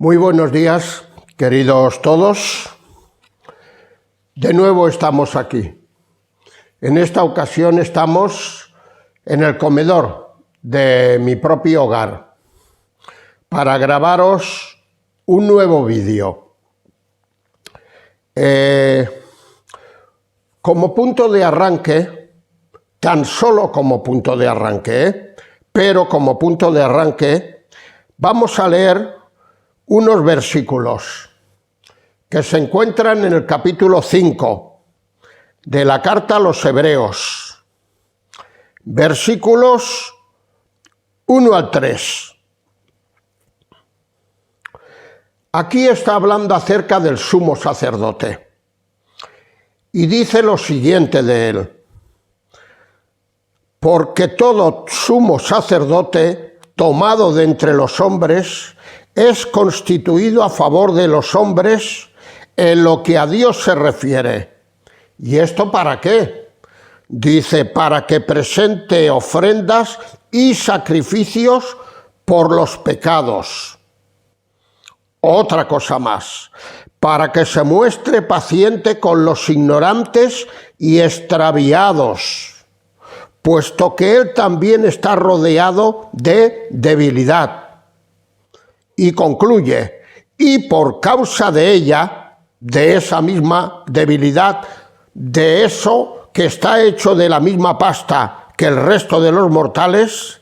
Muy buenos días, queridos todos. De nuevo estamos aquí. En esta ocasión estamos en el comedor de mi propio hogar para grabaros un nuevo vídeo. Como punto de arranque, tan solo como punto de arranque, pero como punto de arranque, vamos a leer unos versículos que se encuentran en el capítulo 5 de la carta a los Hebreos, versículos 1 al 3. Aquí está hablando acerca del sumo sacerdote y dice lo siguiente de él: porque todo sumo sacerdote tomado de entre los hombres es constituido a favor de los hombres en lo que a Dios se refiere. ¿Y esto para qué? Dice, para que presente ofrendas y sacrificios por los pecados. Otra cosa más, para que se muestre paciente con los ignorantes y extraviados, puesto que él también está rodeado de debilidad. Y concluye, y por causa de ella, de esa misma debilidad, de eso que está hecho de la misma pasta que el resto de los mortales,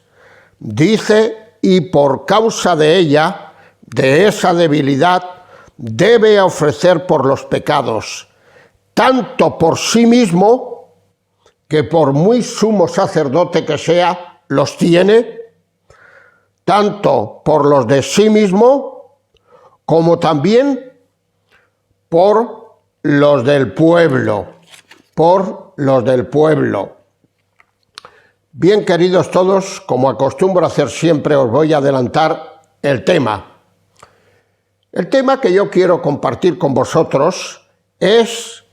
dice, y por causa de ella, de esa debilidad, debe ofrecer por los pecados, tanto por sí mismo, que por muy sumo sacerdote que sea, los tiene, tanto por los de sí mismo, como también por los del pueblo, Bien, queridos todos, como acostumbro a hacer siempre, os voy a adelantar el tema. El tema que yo quiero compartir con vosotros es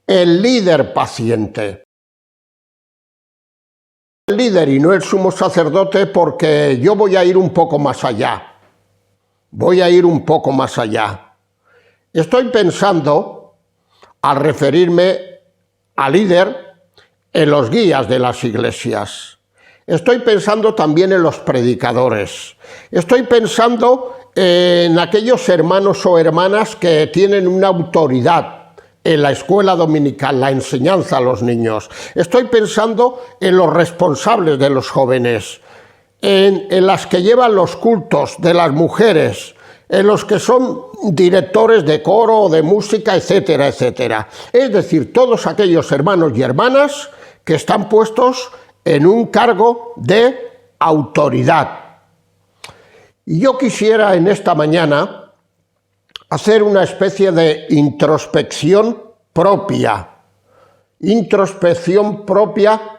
el líder paciente. El líder y no el sumo sacerdote, porque yo voy a ir un poco más allá. Estoy pensando, al referirme al líder, en los guías de las iglesias. Estoy pensando también en los predicadores. Estoy pensando en aquellos hermanos o hermanas que tienen una autoridad en la escuela dominical, la enseñanza a los niños. Estoy pensando en los responsables de los jóvenes, en las que llevan los cultos de las mujeres, en los que son directores de coro o de música, etcétera, etcétera. Es decir, todos aquellos hermanos y hermanas que están puestos en un cargo de autoridad. Y yo quisiera en esta mañana hacer una especie de introspección propia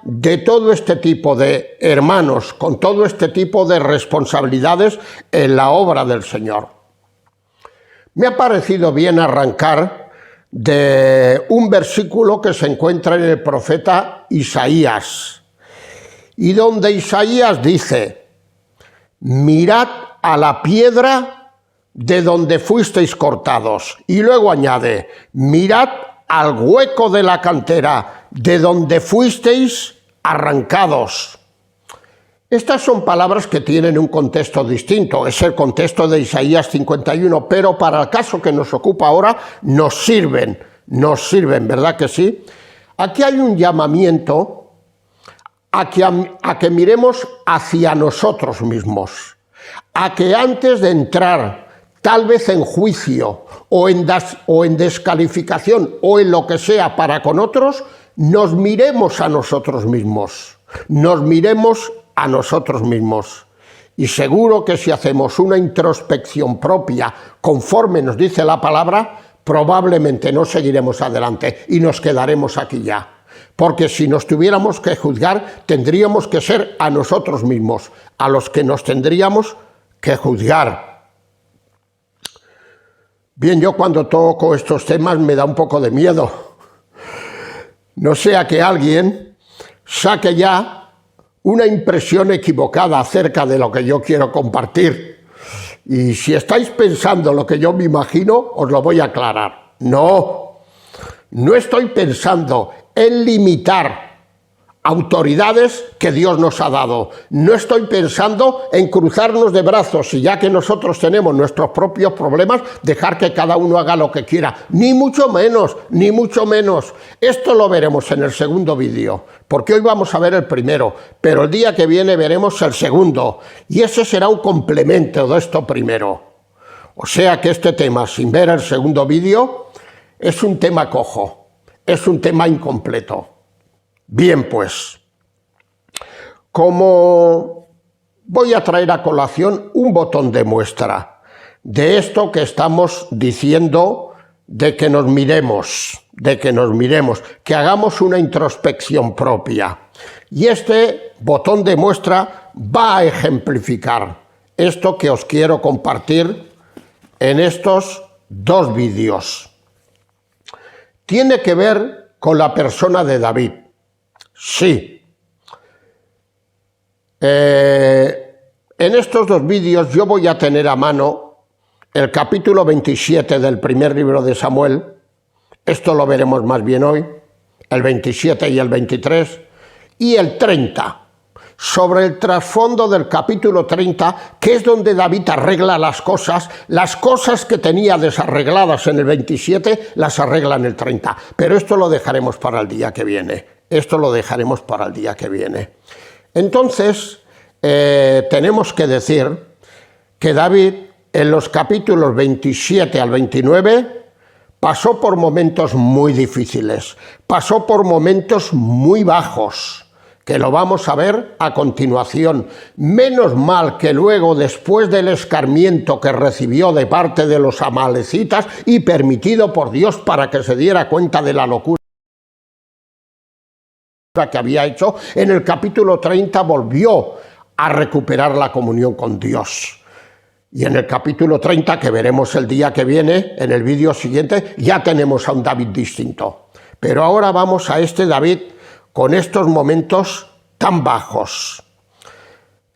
de todo este tipo de hermanos, con todo este tipo de responsabilidades en la obra del Señor. Me ha parecido bien arrancar de un versículo que se encuentra en el profeta Isaías, y donde Isaías dice: mirad a la piedra de donde fuisteis cortados. Y luego añade: mirad al hueco de la cantera, de donde fuisteis arrancados. Estas son palabras que tienen un contexto distinto, es el contexto de Isaías 51, pero para el caso que nos ocupa ahora nos sirven, ¿verdad que sí? Aquí hay un llamamiento a que miremos hacia nosotros mismos, a que antes de entrar tal vez en juicio o en descalificación o en lo que sea para con otros, nos miremos a nosotros mismos. Y seguro que si hacemos una introspección propia conforme nos dice la palabra, probablemente no seguiremos adelante y nos quedaremos aquí ya. Porque si nos tuviéramos que juzgar, tendríamos que ser a nosotros mismos, a los que nos tendríamos que juzgar. Bien, yo cuando toco estos temas me da un poco de miedo. No sea que alguien saque ya una impresión equivocada acerca de lo que yo quiero compartir. Y si estáis pensando lo que yo me imagino, os lo voy a aclarar. No estoy pensando en limitar autoridades que Dios nos ha dado. No estoy pensando en cruzarnos de brazos y ya que nosotros tenemos nuestros propios problemas, dejar que cada uno haga lo que quiera. Ni mucho menos, ni mucho menos. Esto lo veremos en el segundo vídeo, porque hoy vamos a ver el primero, pero el día que viene veremos el segundo. Y ese será un complemento de esto primero. O sea que este tema, sin ver el segundo vídeo, es un tema cojo, es un tema incompleto. Bien, pues, como voy a traer a colación un botón de muestra de esto que estamos diciendo, de que nos miremos, que hagamos una introspección propia. Y este botón de muestra va a ejemplificar esto que os quiero compartir en estos dos vídeos. Tiene que ver con la persona de David. Sí. En estos dos vídeos yo voy a tener a mano el capítulo 27 del primer libro de Samuel. Esto lo veremos más bien hoy, el 27 y el 23, y el 30, sobre el trasfondo del capítulo 30, que es donde David arregla las cosas que tenía desarregladas en el 27, las arregla en el 30. Pero esto lo dejaremos para el día que viene. Entonces, tenemos que decir que David, en los capítulos 27 al 29, pasó por momentos muy difíciles, pasó por momentos muy bajos, que lo vamos a ver a continuación. Menos mal que luego, después del escarmiento que recibió de parte de los amalecitas y permitido por Dios para que se diera cuenta de la locura que había hecho, en el capítulo 30 volvió a recuperar la comunión con Dios. Y en el capítulo 30, que veremos el día que viene, en el vídeo siguiente, ya tenemos a un David distinto. Pero ahora vamos a este David con estos momentos tan bajos.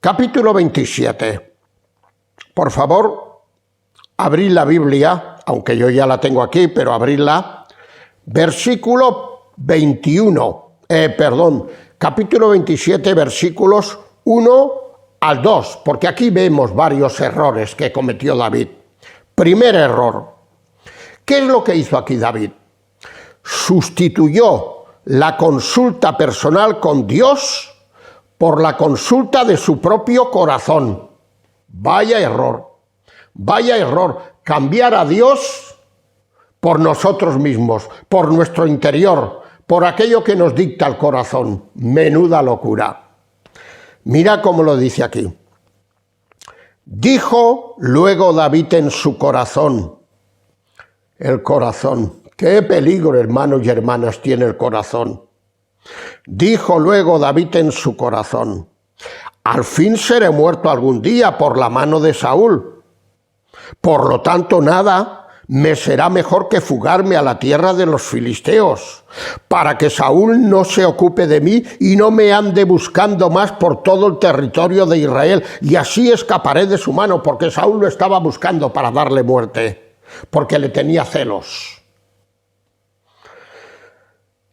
Capítulo 27. Por favor, abrid la Biblia, aunque yo ya la tengo aquí, pero abridla. Versículo 21. Capítulo 27, versículos 1 al 2, porque aquí vemos varios errores que cometió David. Primer error. ¿Qué es lo que hizo aquí David? Sustituyó la consulta personal con Dios por la consulta de su propio corazón. Vaya error, cambiar a Dios por nosotros mismos, por nuestro interior, por aquello que nos dicta el corazón. Menuda locura. Mira cómo lo dice aquí. Dijo luego David en su corazón. El corazón. Qué peligro, hermanos y hermanas, tiene el corazón. Dijo luego David en su corazón. Al fin seré muerto algún día por la mano de Saúl. Por lo tanto, nada me será mejor que fugarme a la tierra de los filisteos, para que Saúl no se ocupe de mí y no me ande buscando más por todo el territorio de Israel, y así escaparé de su mano, porque Saúl lo estaba buscando para darle muerte, porque le tenía celos.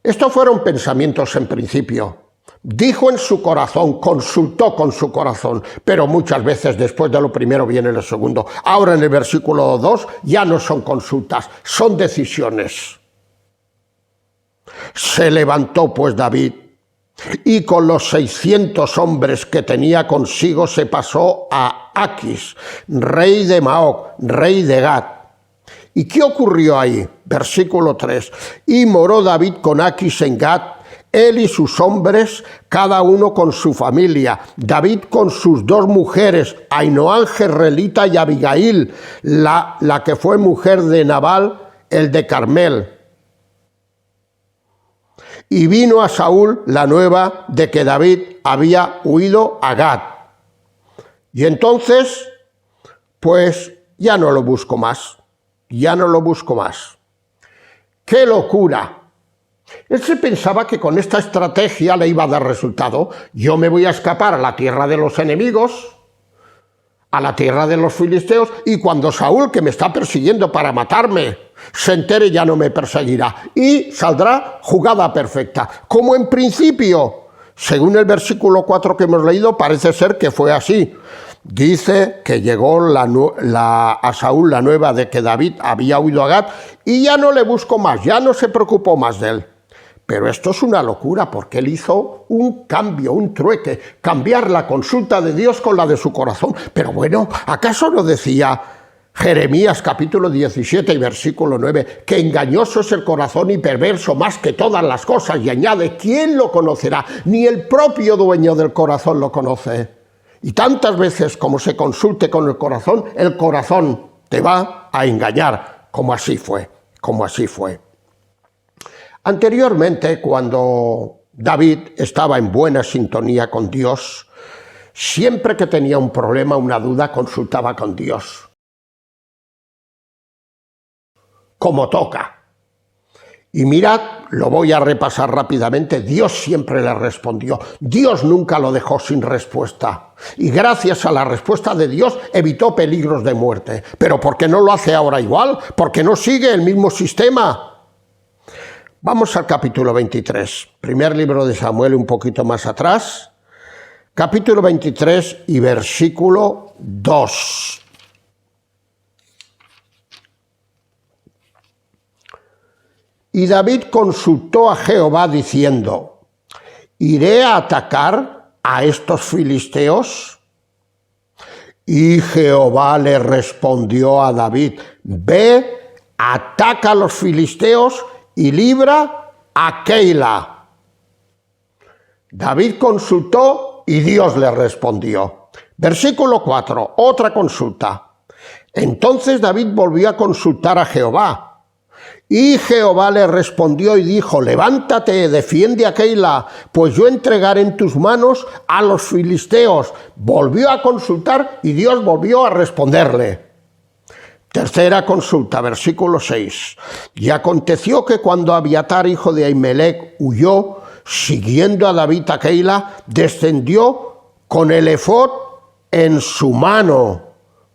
Estos fueron pensamientos en principio. Dijo en su corazón, consultó con su corazón, pero muchas veces después de lo primero viene lo segundo. Ahora en el versículo 2 ya no son consultas, son decisiones. Se levantó pues David y con los 600 hombres que tenía consigo se pasó a Aquis, rey de Maoc, rey de Gat. ¿Y qué ocurrió ahí? Versículo 3. Y moró David con Aquis en Gat, él y sus hombres, cada uno con su familia. David con sus dos mujeres, Ainoam jezreelita y Abigail, la que fue mujer de Nabal, el de Carmel. Y vino a Saúl la nueva de que David había huido a Gat. Y entonces, pues ya no lo busco más. ¡Qué locura! Él se pensaba que con esta estrategia le iba a dar resultado. Yo me voy a escapar a la tierra de los enemigos, a la tierra de los filisteos, y cuando Saúl, que me está persiguiendo para matarme, se entere, ya no me perseguirá y saldrá jugada perfecta. Como en principio, según el versículo 4 que hemos leído, parece ser que fue así. Dice que llegó a Saúl la nueva de que David había huido a Gat y ya no le buscó más, ya no se preocupó más de él. Pero esto es una locura, porque él hizo un cambio, un trueque, cambiar la consulta de Dios con la de su corazón. Pero bueno, ¿acaso no decía Jeremías capítulo 17 y versículo 9, que engañoso es el corazón y perverso más que todas las cosas? Y añade, ¿quién lo conocerá? Ni el propio dueño del corazón lo conoce. Y tantas veces como se consulte con el corazón te va a engañar, como así fue. Anteriormente, cuando David estaba en buena sintonía con Dios, siempre que tenía un problema, una duda, consultaba con Dios. Como toca. Y mirad, lo voy a repasar rápidamente, Dios siempre le respondió. Dios nunca lo dejó sin respuesta. Y gracias a la respuesta de Dios evitó peligros de muerte. ¿Pero por qué no lo hace ahora igual? ¿Por qué no sigue el mismo sistema? Vamos al capítulo 23, primer libro de Samuel, un poquito más atrás. Capítulo 23 y versículo 2. Y David consultó a Jehová diciendo, ¿iré a atacar a estos filisteos? Y Jehová le respondió a David, ve, ataca a los filisteos y libra a Keila. David consultó y Dios le respondió. Versículo 4, otra consulta. Entonces David volvió a consultar a Jehová. Y Jehová le respondió y dijo, levántate, defiende a Keila, pues yo entregaré en tus manos a los filisteos. Volvió a consultar y Dios volvió a responderle. Tercera consulta, versículo 6. Y aconteció que cuando Abiatar, hijo de Ahimelech, huyó, siguiendo a David a Keila, descendió con el efod en su mano.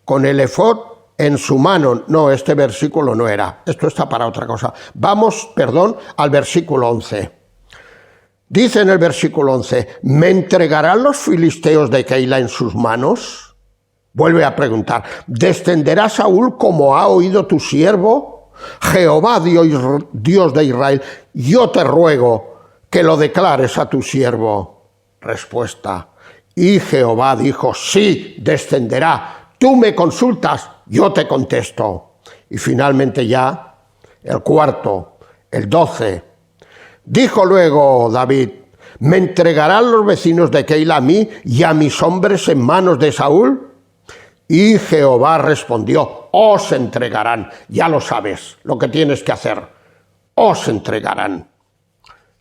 Con el efod en su mano. No, este versículo no era. Esto está para otra cosa. Vamos, al versículo 11. Dice en el versículo 11, ¿me entregarán los filisteos de Keila en sus manos? Vuelve a preguntar, ¿descenderá Saúl como ha oído tu siervo? Jehová, Dios de Israel, yo te ruego que lo declares a tu siervo. Respuesta, y Jehová dijo, sí, descenderá. Tú me consultas, yo te contesto. Y finalmente ya, el cuarto, el 12. Dijo luego David, ¿me entregarán los vecinos de Keila a mí y a mis hombres en manos de Saúl? Y Jehová respondió, os entregarán. Ya lo sabes lo que tienes que hacer. Os entregarán.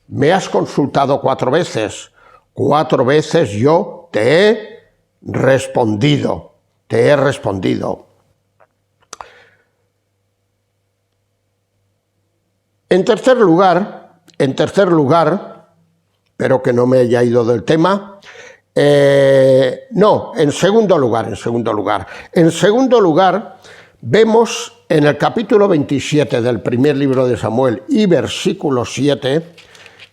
Me has consultado 4 veces. 4 veces yo te he respondido. En tercer lugar, pero que no me haya ido del tema, en segundo lugar, vemos en el capítulo 27 del primer libro de Samuel y versículo 7,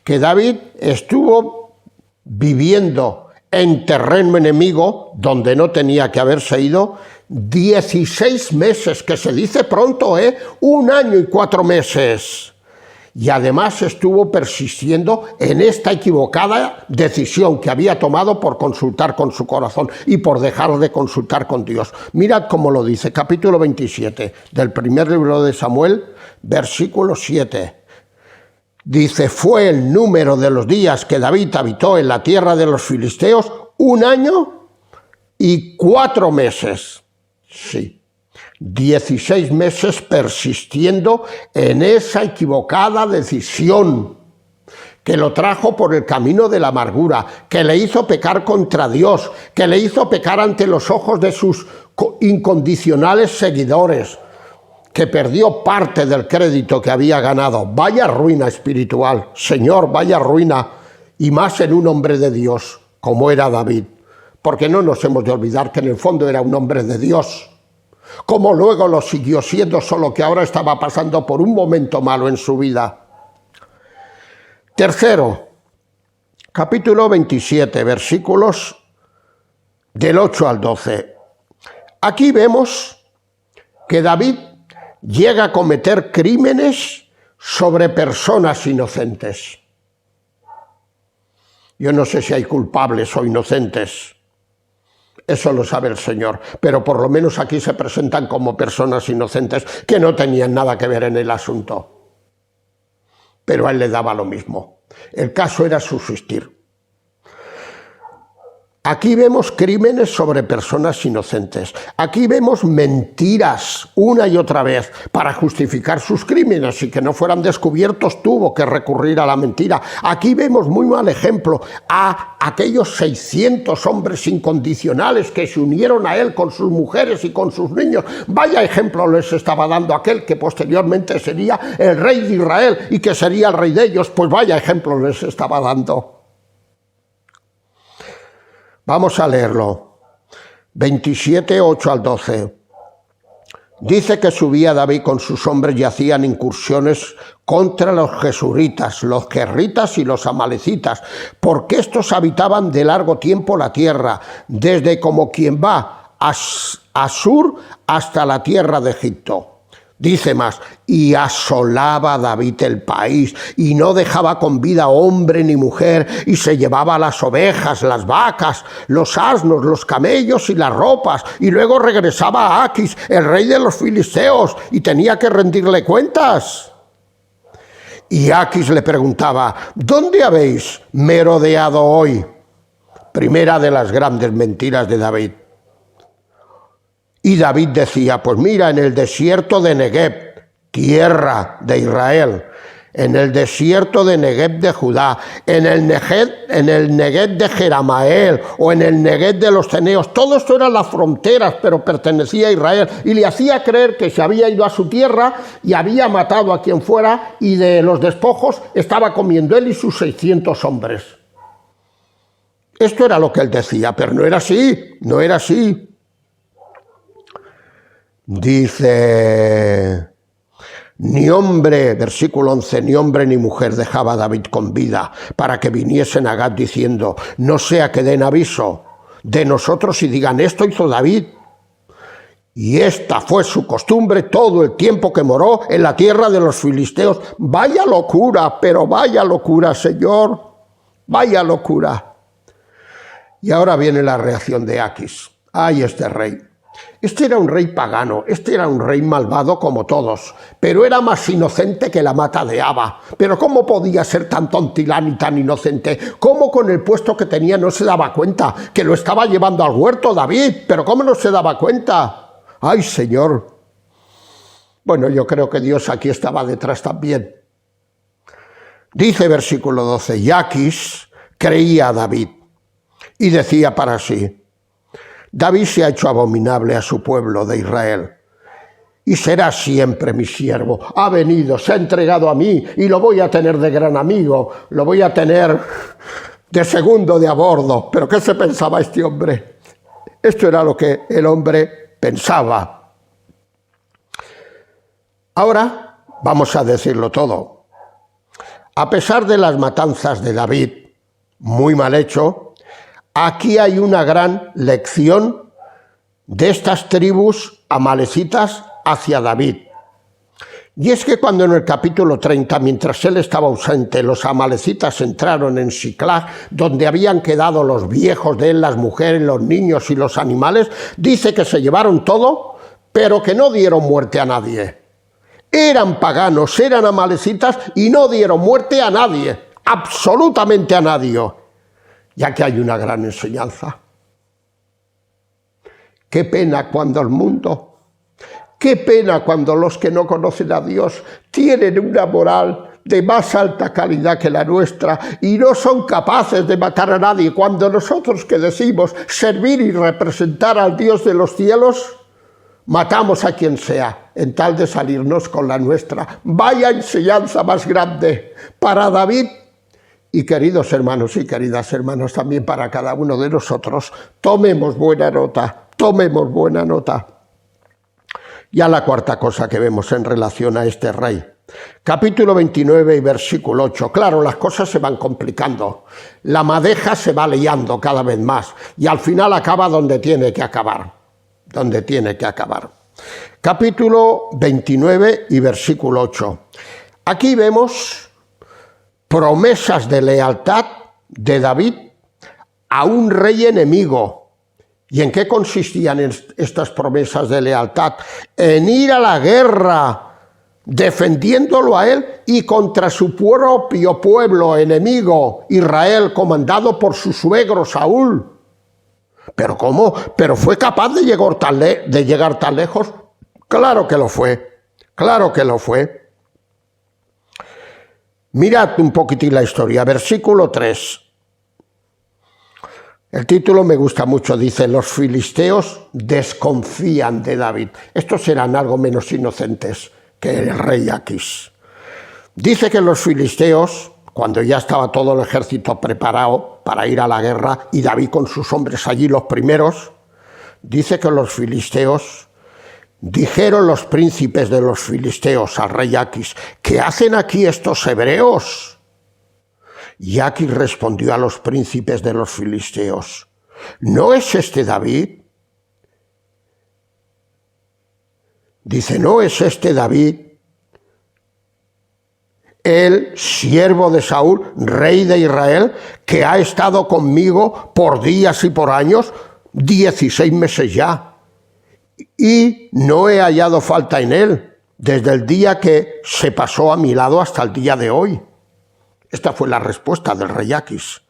que David estuvo viviendo en terreno enemigo, donde no tenía que haberse ido, 16 meses, que se dice pronto, 1 año y 4 meses. Y además estuvo persistiendo en esta equivocada decisión que había tomado por consultar con su corazón y por dejar de consultar con Dios. Mirad cómo lo dice, capítulo 27 del primer libro de Samuel, versículo 7. Dice, fue el número de los días que David habitó en la tierra de los filisteos 1 año y 4 meses. Sí. 16 meses persistiendo en esa equivocada decisión que lo trajo por el camino de la amargura, que le hizo pecar contra Dios, que le hizo pecar ante los ojos de sus incondicionales seguidores, que perdió parte del crédito que había ganado. Vaya ruina espiritual, Señor, vaya ruina, y más en un hombre de Dios como era David. porque no nos hemos de olvidar que en el fondo era un hombre de Dios, como luego lo siguió siendo, solo que ahora estaba pasando por un momento malo en su vida. Tercero, capítulo 27, versículos del 8 al 12. Aquí vemos que David llega a cometer crímenes sobre personas inocentes. Yo no sé si hay culpables o inocentes, eso lo sabe el Señor, pero por lo menos aquí se presentan como personas inocentes que no tenían nada que ver en el asunto. Pero a él le daba lo mismo. El caso era subsistir. Aquí vemos crímenes sobre personas inocentes. Aquí vemos mentiras una y otra vez para justificar sus crímenes y que no fueran descubiertos tuvo que recurrir a la mentira. Aquí vemos muy mal ejemplo a aquellos 600 hombres incondicionales que se unieron a él con sus mujeres y con sus niños. Vaya ejemplo les estaba dando aquel que posteriormente sería el rey de Israel y que sería el rey de ellos. Pues vaya ejemplo les estaba dando. Vamos a leerlo. 27, 8 al 12. Dice que subía David con sus hombres y hacían incursiones contra los gesuritas, los querritas y los amalecitas, porque estos habitaban de largo tiempo la tierra, desde como quien va a Sur hasta la tierra de Egipto. Dice más, y asolaba David el país, y no dejaba con vida hombre ni mujer, y se llevaba las ovejas, las vacas, los asnos, los camellos y las ropas, y luego regresaba a Aquis, el rey de los filisteos, y tenía que rendirle cuentas. Y Aquis le preguntaba, ¿dónde habéis merodeado hoy? Primera de las grandes mentiras de David. Y David decía, pues mira, en el desierto de Negev, tierra de Israel, en el desierto de Negev de Judá, en el Negev de Jeramael o en el Negev de los ceneos, todo esto eran las fronteras, pero pertenecía a Israel, y le hacía creer que se había ido a su tierra y había matado a quien fuera, y de los despojos estaba comiendo él y sus 600 hombres. Esto era lo que él decía, pero no era así, no era así. Dice, ni hombre, versículo 11, ni hombre ni mujer dejaba David con vida para que viniesen a Gad diciendo, no sea que den aviso de nosotros y digan, esto hizo David. Y esta fue su costumbre todo el tiempo que moró en la tierra de los filisteos. Vaya locura, pero vaya locura, Señor, vaya locura. Y ahora viene la reacción de Aquis. ¡Ay, este rey! Este era un rey pagano, este era un rey malvado como todos, pero era más inocente que la mata de haba. Pero ¿cómo podía ser tan tontilán y tan inocente? ¿Cómo con el puesto que tenía no se daba cuenta que lo estaba llevando al huerto David? ¿Pero cómo no se daba cuenta? ¡Ay, Señor! Bueno, yo creo que Dios aquí estaba detrás también. Dice versículo 12, y Aquis creía a David y decía para sí, David se ha hecho abominable a su pueblo de Israel y será siempre mi siervo. Ha venido, se ha entregado a mí y lo voy a tener de gran amigo, lo voy a tener de segundo de a bordo. ¿Pero qué se pensaba este hombre? Esto era lo que el hombre pensaba. Ahora vamos a decirlo todo. A pesar de las matanzas de David, muy mal hecho, aquí hay una gran lección de estas tribus amalecitas hacia David. Y es que cuando en el capítulo 30, mientras él estaba ausente, los amalecitas entraron en Siclag, donde habían quedado los viejos de él, las mujeres, los niños y los animales, dice que se llevaron todo, pero que no dieron muerte a nadie. Eran paganos, eran amalecitas y no dieron muerte a nadie, absolutamente a nadie. Ya que hay una gran enseñanza. Qué pena cuando el mundo, qué pena cuando los que no conocen a Dios tienen una moral de más alta calidad que la nuestra y no son capaces de matar a nadie, cuando nosotros que decimos servir y representar al Dios de los cielos, matamos a quien sea en tal de salirnos con la nuestra. Vaya enseñanza más grande para David Y queridos hermanos y queridas hermanas, también para cada uno de nosotros, tomemos buena nota, tomemos buena nota. Ya la cuarta cosa que vemos en relación a este rey. Capítulo 29 y versículo 8. Claro, las cosas se van complicando. La madeja se va liando cada vez más y al final acaba donde tiene que acabar. Donde tiene que acabar. Capítulo 29 y versículo 8. Aquí vemos promesas de lealtad de David a un rey enemigo. ¿Y en qué consistían estas promesas de lealtad? En ir a la guerra, defendiéndolo a él y contra su propio pueblo enemigo, Israel, comandado por su suegro Saúl. ¿Pero cómo? ¿Pero fue capaz de llegar tan lejos? Claro que lo fue, claro que lo fue. Mirad un poquitín la historia, versículo 3. El título me gusta mucho, dice, los filisteos desconfían de David. Estos eran algo menos inocentes que el rey Aquis. Dice que los filisteos, cuando ya estaba todo el ejército preparado para ir a la guerra y David con sus hombres allí los primeros, dice que los filisteos dijeron los príncipes de los filisteos al rey Aquis, ¿qué hacen aquí estos hebreos? Y Aquis respondió a los príncipes de los filisteos, ¿no es este David? Dice, ¿no es este David, el siervo de Saúl, rey de Israel, que ha estado conmigo por días y por años, 16 meses ya? Y no he hallado falta en él, desde el día que se pasó a mi lado hasta el día de hoy. Esta fue la respuesta del rey Aquis,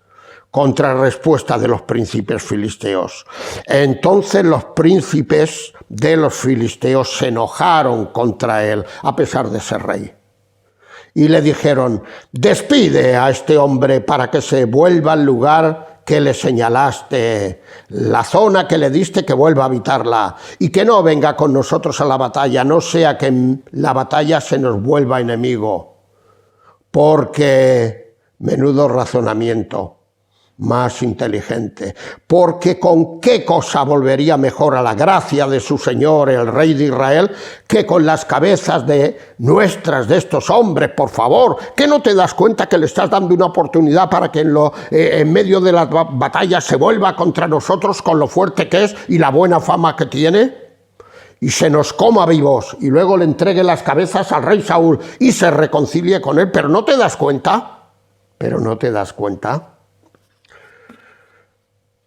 contrarrespuesta de los príncipes filisteos. Entonces los príncipes de los filisteos se enojaron contra él, a pesar de ser rey. Y le dijeron, despide a este hombre para que se vuelva al lugar que le señalaste, la zona que le diste, que vuelva a habitarla, y que no venga con nosotros a la batalla, no sea que en la batalla se nos vuelva enemigo. Porque, menudo razonamiento, más inteligente, porque con qué cosa volvería mejor a la gracia de su Señor, el Rey de Israel, que con las cabezas de estos hombres, por favor, ¿que no te das cuenta que le estás dando una oportunidad para que en medio de las batallas se vuelva contra nosotros con lo fuerte que es y la buena fama que tiene? Y se nos coma vivos, y luego le entregue las cabezas al rey Saúl y se reconcilie con él. ¿Pero no te das cuenta? ¿Pero no te das cuenta?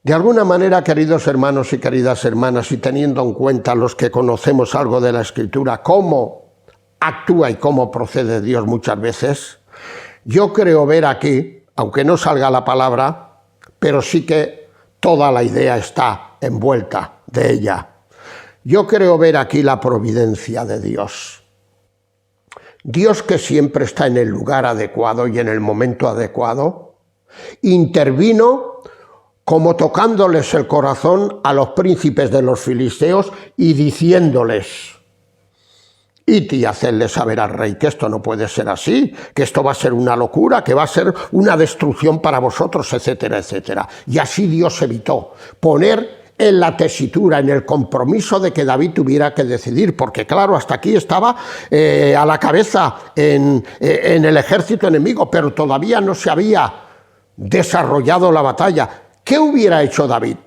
De alguna manera, queridos hermanos y queridas hermanas, y teniendo en cuenta los que conocemos algo de la Escritura, cómo actúa y cómo procede Dios muchas veces, yo creo ver aquí, aunque no salga la palabra, pero sí que toda la idea está envuelta de ella. Yo creo ver aquí la providencia de Dios. Dios, que siempre está en el lugar adecuado y en el momento adecuado, intervino como tocándoles el corazón a los príncipes de los filisteos y diciéndoles, id y hacedle saber al rey que esto no puede ser así, que esto va a ser una locura, que va a ser una destrucción para vosotros, etcétera, etcétera. Y así Dios evitó poner en la tesitura, en el compromiso de que David tuviera que decidir, porque claro, hasta aquí estaba a la cabeza en el ejército enemigo, pero todavía no se había desarrollado la batalla. ¿Qué hubiera hecho David?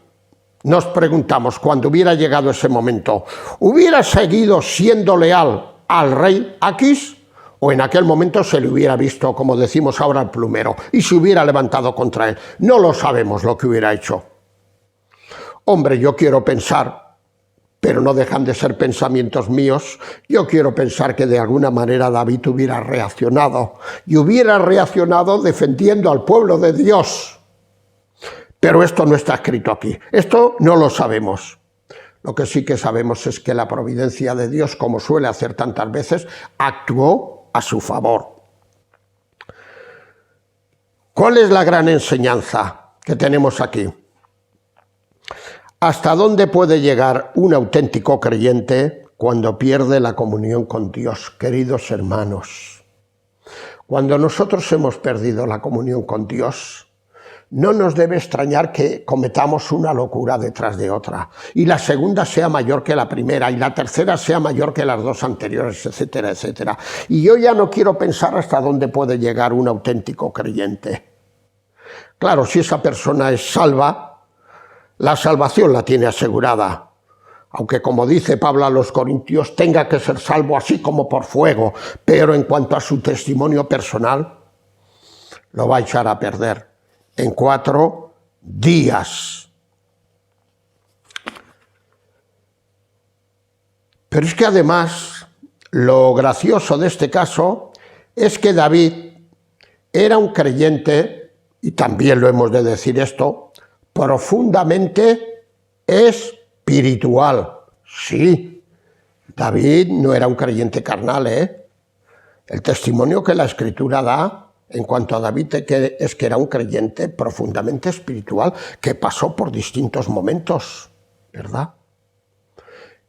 Nos preguntamos cuando hubiera llegado ese momento. ¿Hubiera seguido siendo leal al rey Aquis? ¿O en aquel momento se le hubiera visto, como decimos ahora, el plumero y se hubiera levantado contra él? No lo sabemos lo que hubiera hecho. Hombre, yo quiero pensar, pero no dejan de ser pensamientos míos, yo quiero pensar que de alguna manera David hubiera reaccionado, y hubiera reaccionado defendiendo al pueblo de Dios. Pero esto no está escrito aquí, esto no lo sabemos. Lo que sí que sabemos es que la providencia de Dios, como suele hacer tantas veces, actuó a su favor. ¿Cuál es la gran enseñanza que tenemos aquí? ¿Hasta dónde puede llegar un auténtico creyente cuando pierde la comunión con Dios, queridos hermanos? Cuando nosotros hemos perdido la comunión con Dios, no nos debe extrañar que cometamos una locura detrás de otra, y la segunda sea mayor que la primera, y la tercera sea mayor que las dos anteriores, etcétera, etcétera. Y yo ya no quiero pensar hasta dónde puede llegar un auténtico creyente. Claro, si esa persona es salva, la salvación la tiene asegurada. Aunque, como dice Pablo a los Corintios, tenga que ser salvo así como por fuego, pero en cuanto a su testimonio personal, lo va a echar a perder en 4 días. Pero es que además, lo gracioso de este caso es que David era un creyente, y también lo hemos de decir esto, profundamente espiritual. Sí, David no era un creyente carnal, ¿eh? El testimonio que la Escritura da en cuanto a David es que era un creyente profundamente espiritual que pasó por distintos momentos, ¿verdad?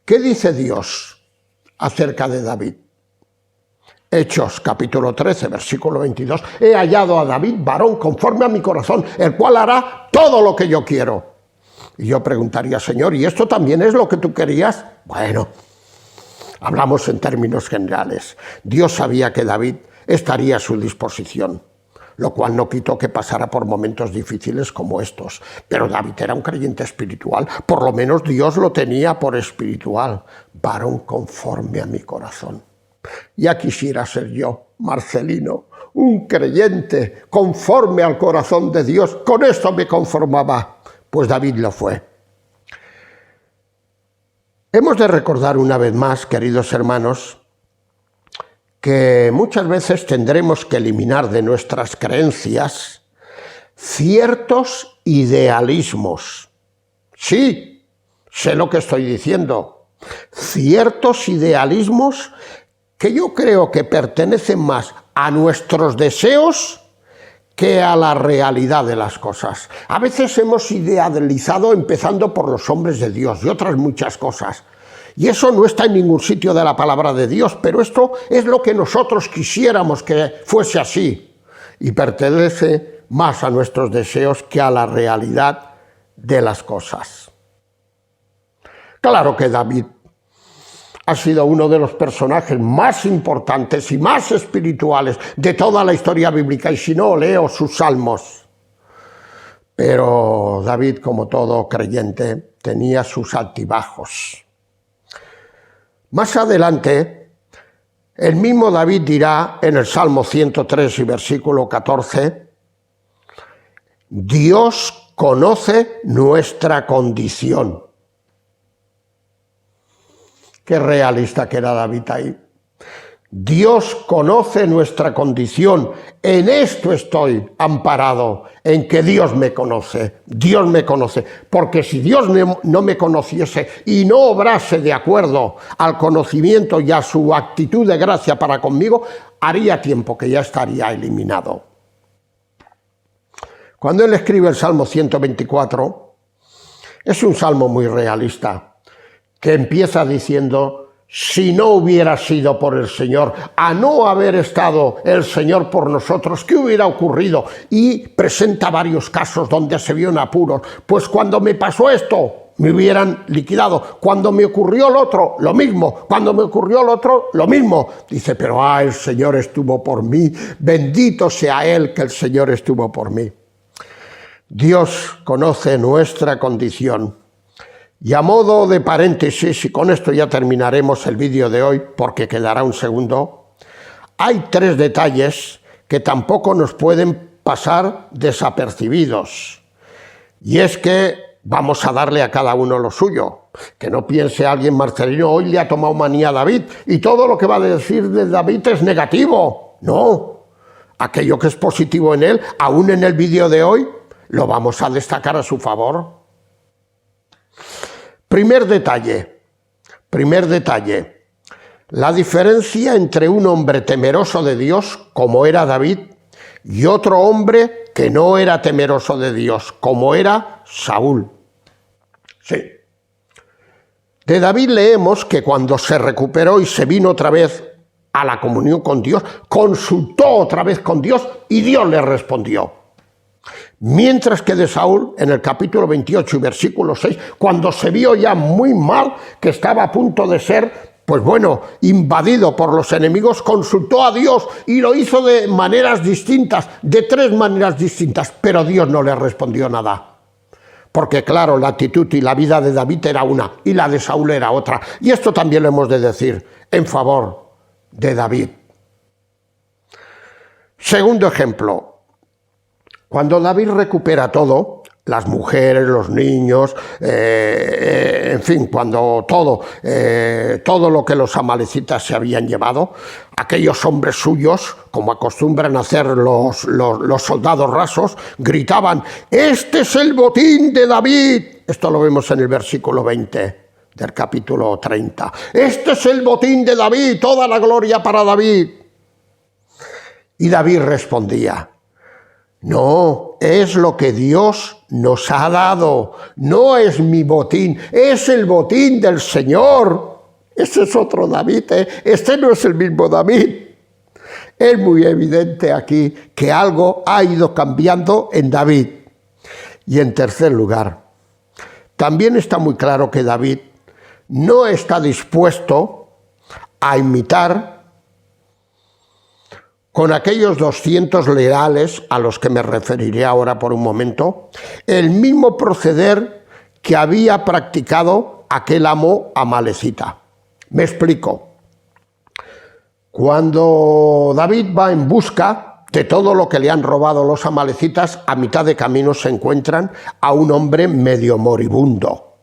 ¿Qué dice Dios acerca de David? Hechos, capítulo 13, versículo 22. He hallado a David, varón conforme a mi corazón, el cual hará todo lo que yo quiero. Y yo preguntaría, Señor, ¿y esto también es lo que tú querías? Bueno, hablamos en términos generales. Dios sabía que David estaría a su disposición, lo cual no quitó que pasara por momentos difíciles como estos. Pero David era un creyente espiritual, por lo menos Dios lo tenía por espiritual, varón conforme a mi corazón. Ya quisiera ser yo, Marcelino, un creyente conforme al corazón de Dios. Con esto me conformaba, pues David lo fue. Hemos de recordar una vez más, queridos hermanos, que muchas veces tendremos que eliminar de nuestras creencias ciertos idealismos. Sí, sé lo que estoy diciendo. Ciertos idealismos que yo creo que pertenecen más a nuestros deseos que a la realidad de las cosas. A veces hemos idealizado empezando por los hombres de Dios y otras muchas cosas. Y eso no está en ningún sitio de la palabra de Dios, pero esto es lo que nosotros quisiéramos que fuese así. Y pertenece más a nuestros deseos que a la realidad de las cosas. Claro que David ha sido uno de los personajes más importantes y más espirituales de toda la historia bíblica, y si no, leo sus salmos. Pero David, como todo creyente, tenía sus altibajos. Más adelante, el mismo David dirá en el Salmo 103 y versículo 14, Dios conoce nuestra condición. Qué realista que era David ahí. Dios conoce nuestra condición. En esto estoy amparado, en que Dios me conoce. Dios me conoce. Porque si Dios no me conociese y no obrase de acuerdo al conocimiento y a su actitud de gracia para conmigo, haría tiempo que ya estaría eliminado. Cuando él escribe el Salmo 124, es un salmo muy realista, que empieza diciendo, si no hubiera sido por el Señor, a no haber estado el Señor por nosotros, ¿qué hubiera ocurrido? Y presenta varios casos donde se vio en apuros. Pues cuando me pasó esto, me hubieran liquidado. Cuando me ocurrió el otro, lo mismo. Cuando me ocurrió el otro, lo mismo. Dice, pero el Señor estuvo por mí. Bendito sea Él que el Señor estuvo por mí. Dios conoce nuestra condición. Y a modo de paréntesis, y con esto ya terminaremos el vídeo de hoy, porque quedará un segundo, hay 3 detalles que tampoco nos pueden pasar desapercibidos. Y es que vamos a darle a cada uno lo suyo. Que no piense alguien, Marcelino, hoy le ha tomado manía a David, y todo lo que va a decir de David es negativo. No, aquello que es positivo en él, aún en el vídeo de hoy, lo vamos a destacar a su favor. Primer detalle, la diferencia entre un hombre temeroso de Dios, como era David, y otro hombre que no era temeroso de Dios, como era Saúl. Sí. De David leemos que cuando se recuperó y se vino otra vez a la comunión con Dios, consultó otra vez con Dios y Dios le respondió. Mientras que de Saúl, en el capítulo 28 y versículo 6, cuando se vio ya muy mal, que estaba a punto de ser, pues bueno, invadido por los enemigos, consultó a Dios y lo hizo de maneras distintas, de 3 maneras distintas, pero Dios no le respondió nada. Porque claro, la actitud y la vida de David era una y la de Saúl era otra. Y esto también lo hemos de decir en favor de David. Segundo ejemplo. Cuando David recupera todo, las mujeres, los niños, en fin, cuando todo lo que los amalecitas se habían llevado, aquellos hombres suyos, como acostumbran hacer los soldados rasos, gritaban: «¡Este es el botín de David!». Esto lo vemos en el versículo 20 del capítulo 30. «Este es el botín de David, toda la gloria para David». Y David respondía: «No, es lo que Dios nos ha dado, no es mi botín, es el botín del Señor». Ese es otro David, este no es el mismo David. Es muy evidente aquí que algo ha ido cambiando en David. Y en tercer lugar, también está muy claro que David no está dispuesto a imitar con aquellos 200 leales, a los que me referiré ahora por un momento, el mismo proceder que había practicado aquel amo amalecita. Me explico. Cuando David va en busca de todo lo que le han robado los amalecitas, a mitad de camino se encuentran a un hombre medio moribundo.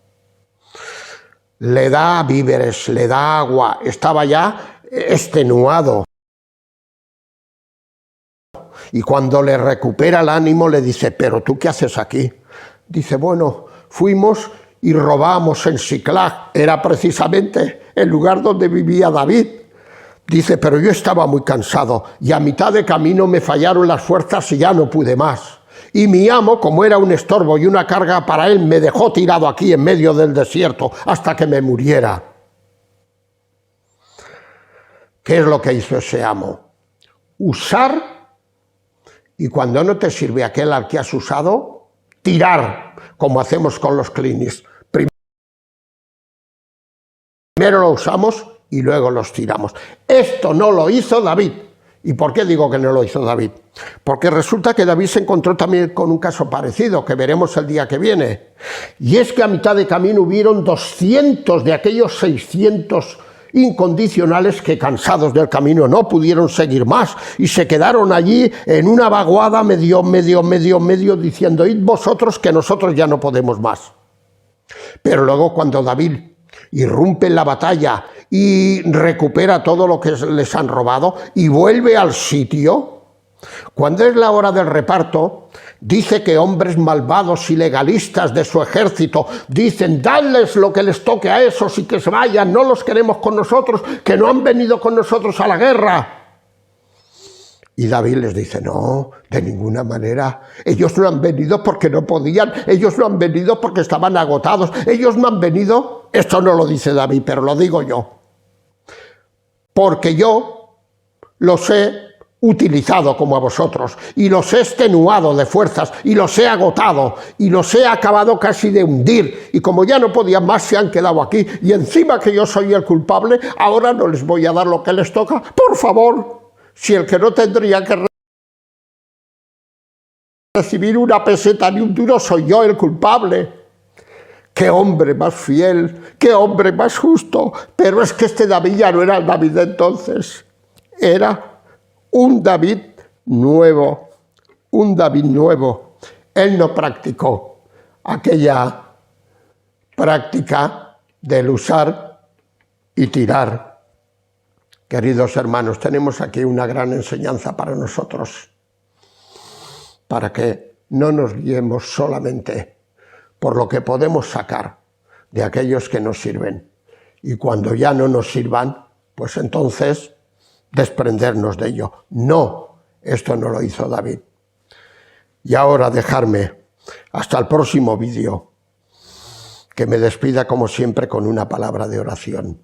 Le da víveres, le da agua, estaba ya extenuado. Y cuando le recupera el ánimo le dice: «¿Pero tú qué haces aquí?». Dice: «Bueno, fuimos y robamos en Siclag». Era precisamente el lugar donde vivía David. Dice: «Pero yo estaba muy cansado y a mitad de camino me fallaron las fuerzas y ya no pude más. Y mi amo, como era un estorbo y una carga para él, me dejó tirado aquí en medio del desierto hasta que me muriera». ¿Qué es lo que hizo ese amo? Usar. Y cuando no te sirve aquel al que has usado, tirar, como hacemos con los clinis. Primero lo usamos y luego los tiramos. Esto no lo hizo David. ¿Y por qué digo que no lo hizo David? Porque resulta que David se encontró también con un caso parecido, que veremos el día que viene. Y es que a mitad de camino hubieron 200 de aquellos 600 incondicionales que, cansados del camino, no pudieron seguir más y se quedaron allí en una vaguada medio diciendo: «Id vosotros, que nosotros ya no podemos más». Pero luego, cuando David irrumpe en la batalla y recupera todo lo que les han robado y vuelve al sitio, cuando es la hora del reparto, dice que hombres malvados y legalistas de su ejército dicen: «Dadles lo que les toque a esos y que se vayan, no los queremos con nosotros, que no han venido con nosotros a la guerra». Y David les dice: «No, de ninguna manera. Ellos no han venido porque no podían, ellos no han venido porque estaban agotados, ellos no han venido». Esto no lo dice David, pero lo digo yo. «Porque yo los he utilizado como a vosotros, y los he extenuado de fuerzas, y los he agotado, y los he acabado casi de hundir, y como ya no podían más, se han quedado aquí, y encima que yo soy el culpable, ahora no les voy a dar lo que les toca. Por favor, si el que no tendría que recibir una peseta ni un duro soy yo el culpable». ¡Qué hombre más fiel! ¡Qué hombre más justo! Pero es que este David ya no era el David de entonces. Era un David nuevo. Un David nuevo. Él no practicó aquella práctica del usar y tirar. Queridos hermanos, tenemos aquí una gran enseñanza para nosotros. Para que no nos guiemos solamente por lo que podemos sacar de aquellos que nos sirven. Y cuando ya no nos sirvan, pues entonces desprendernos de ello. No, esto no lo hizo David. Y ahora dejarme hasta el próximo vídeo, que me despida como siempre con una palabra de oración.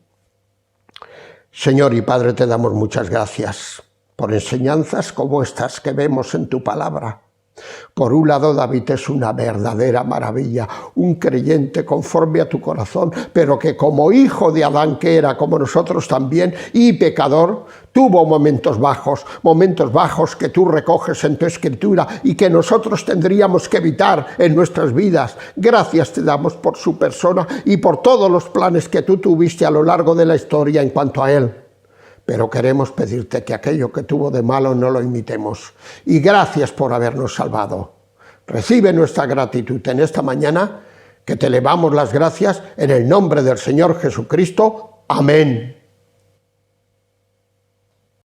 Señor y Padre, te damos muchas gracias por enseñanzas como estas que vemos en tu palabra. Por un lado, David es una verdadera maravilla, un creyente conforme a tu corazón, pero que como hijo de Adán que era, como nosotros también, y pecador, tuvo momentos bajos que tú recoges en tu Escritura y que nosotros tendríamos que evitar en nuestras vidas. Gracias te damos por su persona y por todos los planes que tú tuviste a lo largo de la historia en cuanto a él. Pero queremos pedirte que aquello que tuvo de malo no lo imitemos. Y gracias por habernos salvado. Recibe nuestra gratitud en esta mañana, que te elevamos las gracias en el nombre del Señor Jesucristo. Amén.